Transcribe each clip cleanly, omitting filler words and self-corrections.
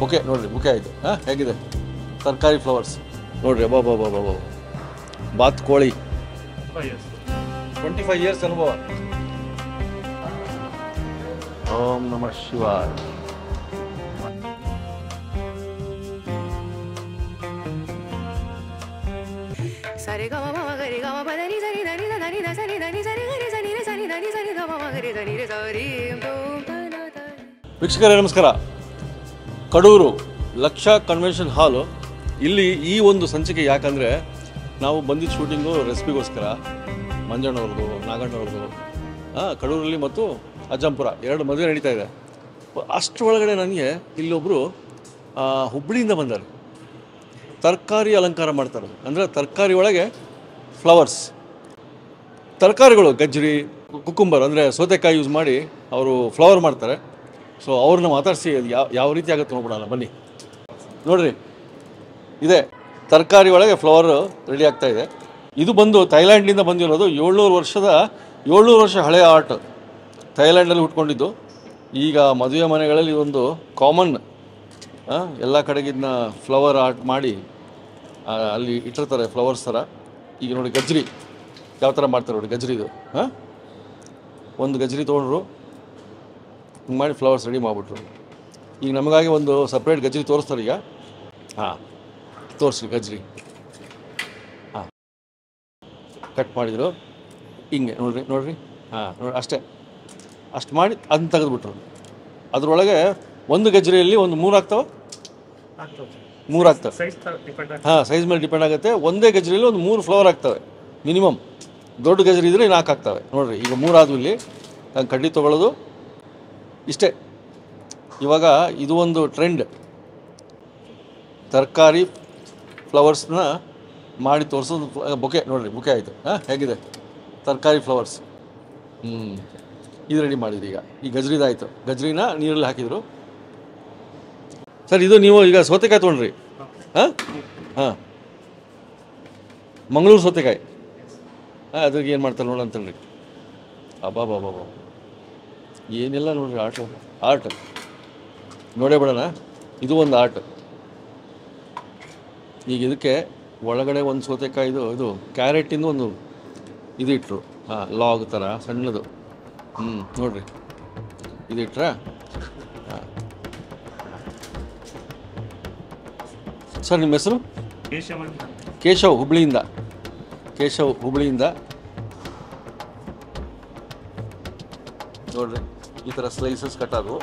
Bouquet ನೋಡಿರಿ, bouquet ಆಯಿತು. ಹಾಂ, ಹೇಗಿದೆ ತರಕಾರಿ ಫ್ಲವರ್ಸ್ ನೋಡಿರಿ. ಬಾಬಾ ಬಾತ್ ಕೋಳಿ 25 ಇಯರ್ಸ್ ಅನುಭವ. ಓಂ ನಮಃ ಶಿವಾಯ. ಸರಿ ಗ ಮ ಗರಿ ಗ ಮ ಪ ದ ನಿ ಸರಿ ದ ನಿ ದ ನಿ ದ ಸರಿ ದ ನಿ ಸರಿ ಗರಿ ಸ ನಿ ರ ಸ ನಿ ದ ನಿ ಸರಿ ಗ ಮ ಗರಿ ದ ನಿ ರ ಸರಿ ವೀಕ್ಷಕರೇ ನಮಸ್ಕಾರ. ಕಡೂರು ಲಕ್ಷ ಕನ್ವೆನ್ಷನ್ ಹಾಲು ಇಲ್ಲಿ ಈ ಒಂದು ಸಂಚಿಕೆ ಯಾಕಂದರೆ ನಾವು ಬಂದಿದ್ದ ಶೂಟಿಂಗು ರೆಸಿಪಿಗೋಸ್ಕರ ಮಂಜಣ್ಣವ್ರದ್ದು, ನಾಗಣ್ಣವ್ರದ್ದು, ಕಡೂರಲ್ಲಿ ಮತ್ತು ಅಜ್ಜಂಪುರ 2 ಮದುವೆ ನಡೀತಾ ಇದೆ. ಅಷ್ಟರೊಳಗಡೆ ನನಗೆ ಇಲ್ಲೊಬ್ಬರು ಹುಬ್ಬಳ್ಳಿಯಿಂದ ಬಂದಾರೆ. ತರಕಾರಿ ಅಲಂಕಾರ ಮಾಡ್ತಾರೆ, ಅಂದರೆ ತರಕಾರಿ ಒಳಗೆ ಫ್ಲವರ್ಸ್, ತರಕಾರಿಗಳು ಗಜ್ಜರಿ, ಕುಕ್ಕುಂಬರ್ ಅಂದರೆ ಸೌತೆಕಾಯಿ ಯೂಸ್ ಮಾಡಿ ಅವರು ಫ್ಲವರ್ ಮಾಡ್ತಾರೆ. ಸೊ ಅವ್ರನ್ನ ಮಾತಾಡಿಸಿ ಯಾವ ರೀತಿ ಆಗುತ್ತೆ ನೋಡ್ಬಿಡೋಣ ಬನ್ನಿ. ನೋಡಿರಿ, ಇದೆ ತರಕಾರಿ ಒಳಗೆ ಫ್ಲವರ್ ರೆಡಿ ಆಗ್ತಾ ಇದೆ. ಇದು ಬಂದು ಥೈಲ್ಯಾಂಡ್ನಿಂದ ಬಂದಿರೋದು. 700 ವರ್ಷ ಹಳೆಯ ಆರ್ಟ್, ಥೈಲ್ಯಾಂಡಲ್ಲಿ ಹುಟ್ಕೊಂಡಿದ್ದು. ಈಗ ಮದುವೆ ಮನೆಗಳಲ್ಲಿ ಒಂದು ಕಾಮನ್, ಎಲ್ಲ ಕಡೆಗಿನ್ನ ಫ್ಲವರ್ ಆರ್ಟ್ ಮಾಡಿ ಅಲ್ಲಿ ಇಟ್ಟಿರ್ತಾರೆ ಫ್ಲವರ್ಸ್ ಥರ. ಈಗ ನೋಡಿ ಗಜ್ರಿ ಯಾವ ಥರ ಮಾಡ್ತಾರೆ ನೋಡಿ, ಗಜ್ರಿದು. ಒಂದು ಗಜ್ರಿ ತೊಗೊಂಡ್ರು, ಹಿಂಗೆ ಮಾಡಿ ಫ್ಲವರ್ಸ್ ರೆಡಿ ಮಾಡಿಬಿಟ್ರು. ಈಗ ನಮಗಾಗಿ ಒಂದು ಸಪ್ರೇಟ್ ಗಜ್ರಿ ತೋರಿಸ್ತಾರೆ ಈಗ. ತೋರಿಸ್ರಿ ಗಜ್ರಿ. ಕಟ್ ಮಾಡಿದರು ಹಿಂಗೆ ನೋಡ್ರಿ ನೋಡಿ, ನೋಡಿ ಅಷ್ಟು ಮಾಡಿ ಅದನ್ನ ತೆಗೆದುಬಿಟ್ರು. ಅದರೊಳಗೆ ಒಂದು ಗಜ್ರಿಯಲ್ಲಿ ಒಂದು 3 ಆಗ್ತವೆ, 3 ಆಗ್ತವೆ. ಸೈಜ್ ಮೇಲೆ ಡಿಪೆಂಡ್ ಆಗುತ್ತೆ. ಒಂದೇ ಗಜ್ರಿಯಲ್ಲಿ ಒಂದು 3 ಫ್ಲವರ್ ಆಗ್ತವೆ ಮಿನಿಮಮ್. ದೊಡ್ಡ ಗಜ್ರಿ ಇದ್ದರೆ 4 ಆಗ್ತವೆ. ನೋಡಿರಿ, ಈಗ 3 ಆದವು. ಇಲ್ಲಿ ಕಡ್ಡಿ ತೊಗೊಳ್ಳೋದು ಇಷ್ಟೇ. ಇವಾಗ ಇದು ಒಂದು ಟ್ರೆಂಡ್, ತರಕಾರಿ ಫ್ಲವರ್ಸ್ನ ಮಾಡಿ ತೋರಿಸೋದು. ಬೊಕೆ ನೋಡಿರಿ, ಬೊಕೆ ಆಯಿತು. ಹೇಗಿದೆ ತರಕಾರಿ ಫ್ಲವರ್ಸ್. ಇದು ರೆಡಿ ಮಾಡಿದ್ರಿ. ಈಗ ಗಜ್ರಿದಾಯಿತು. ಗಜ್ರಿನ ನೀರಲ್ಲಿ ಹಾಕಿದರು. ಸರ್, ಇದು ನೀವು ಈಗ ಸೌತೆಕಾಯಿ ತೊಗೊಂಡ್ರಿ. ಮಂಗಳೂರು ಸೌತೆಕಾಯಿ. ಅದ್ರಿಗೆ ಏನು ಮಾಡ್ತಾರೆ ನೋಡೋಣ ಅಂತೇಳಿ. ಬಾಬಾ ಏನೆಲ್ಲ ನೋಡ್ರಿ, ಆರ್ಟ್ ನೋಡೇ ಬಿಡೋಣ. ಇದು ಒಂದು ಆರ್ಟ್. ಈಗ ಇದಕ್ಕೆ ಒಳಗಡೆ ಒಂದು ಸೌತೆಕಾಯಿದು ಇದು ಕ್ಯಾರೆಟಿಂದು ಒಂದು ಇದು ಇಟ್ಟರು, ಲಾಗ್ ಥರ ಸಣ್ಣದು. ನೋಡ್ರಿ, ಇದು ಇಟ್ರ. ಸರ್, ನಿಮ್ಮ ಹೆಸರು? ಕೇಶವ್, ಹುಬ್ಳಿಯಿಂದ. ನೋಡ್ರಿ, ಈ ಥರ ಸ್ಲೈಸಸ್ ಕಟ್ಟೋದು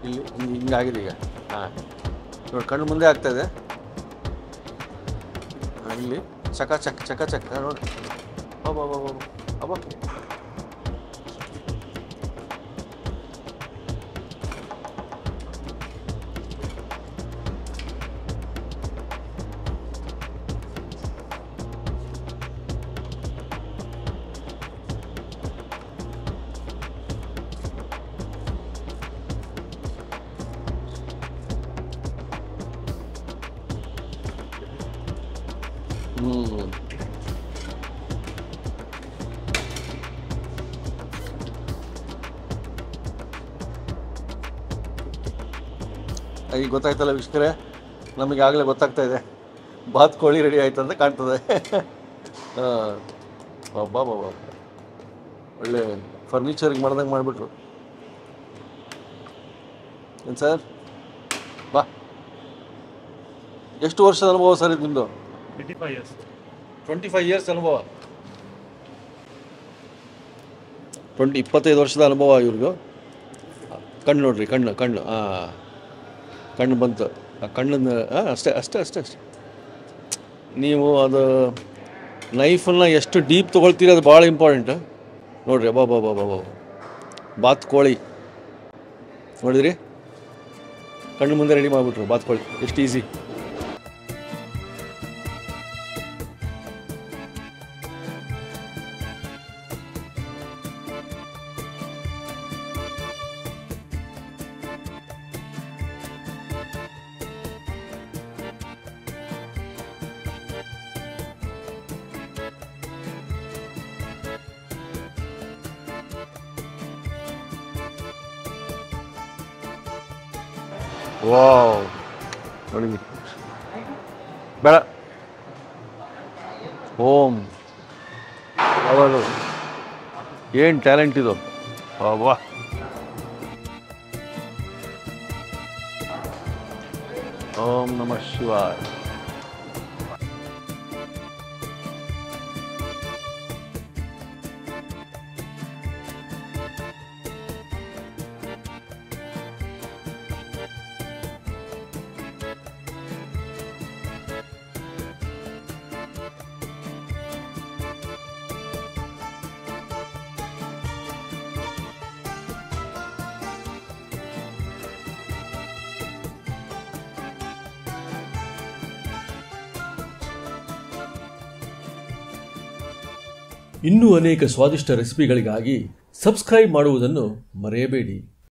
ಇಲ್ಲಿ ಹಿಂಗಾಗಿದೆ ಈಗ. ನೋಡಿ, ಕಣ್ಣು ಮುಂದೆ ಆಗ್ತಾಯಿದೆ. ಇಲ್ಲಿ ಚಕ ನೋಡಿ. ಅಬ್ಬಾ ಈಗ ಗೊತ್ತಾಯ್ತಲ್ಲ ವೀಕ್ಷಕರೇ, ನಮಗೆ ಆಗಲೇ ಗೊತ್ತಾಗ್ತಾ ಇದೆ ಬಾತ್ ಕೋಳಿ ರೆಡಿ ಆಯ್ತು ಅಂತ ಕಾಣ್ತದೆ. ಬಾಬಾ ಒಳ್ಳೆ ಫರ್ನಿಚರಿಗೆ ಮಾಡ್ದಂಗೆ ಮಾಡಿಬಿಟ್ರು. ಏನು ಸರ್? ಬಾ. ಎಷ್ಟು ವರ್ಷದ ಅನುಭವ ಸರ್ ಇದು ನಿಮ್ಮದು? 25 ಇಯರ್ಸ್ ಅನುಭವ. 25 ವರ್ಷದ ಅನುಭವ ಇವ್ರಿಗೂ. ಕಣ್ಣು ನೋಡ್ರಿ, ಕಣ್ಣು ಬಂತು. ಆ ಕಣ್ಣನ್ನು ಅಷ್ಟೇ. ನೀವು ಅದು ನೈಫನ್ನು ಎಷ್ಟು ಡೀಪ್ ತೊಗೊಳ್ತೀರಿ ಅದು ಭಾಳ ಇಂಪಾರ್ಟೆಂಟ್. ನೋಡಿರಿ, ಬಾಬಾ ಬಾತ್ ಕೋಳಿ ನೋಡಿದ್ರಿ, ಕಣ್ಣು ಮುಂದೆ ರೆಡಿ ಮಾಡಿಬಿಟ್ರು ಬಾತ್ ಕೋಳಿ. ಎಷ್ಟು ಈಸಿ. ವಾವ್ ನೋಡಿ ಬೇಡ ಓಂ ಹೌದು ಏನು ಟ್ಯಾಲೆಂಟ್ ಇದು ವಾ ಓಂ ನಮಃ ಶಿವಾಯ ಇನ್ನೂ ಅನೇಕ ಸ್ವಾದಿಷ್ಟ ರೆಸಿಪಿಗಳಿಗಾಗಿ ಸಬ್ಸ್ಕ್ರೈಬ್ ಮಾಡುವುದನ್ನು ಮರೆಯಬೇಡಿ.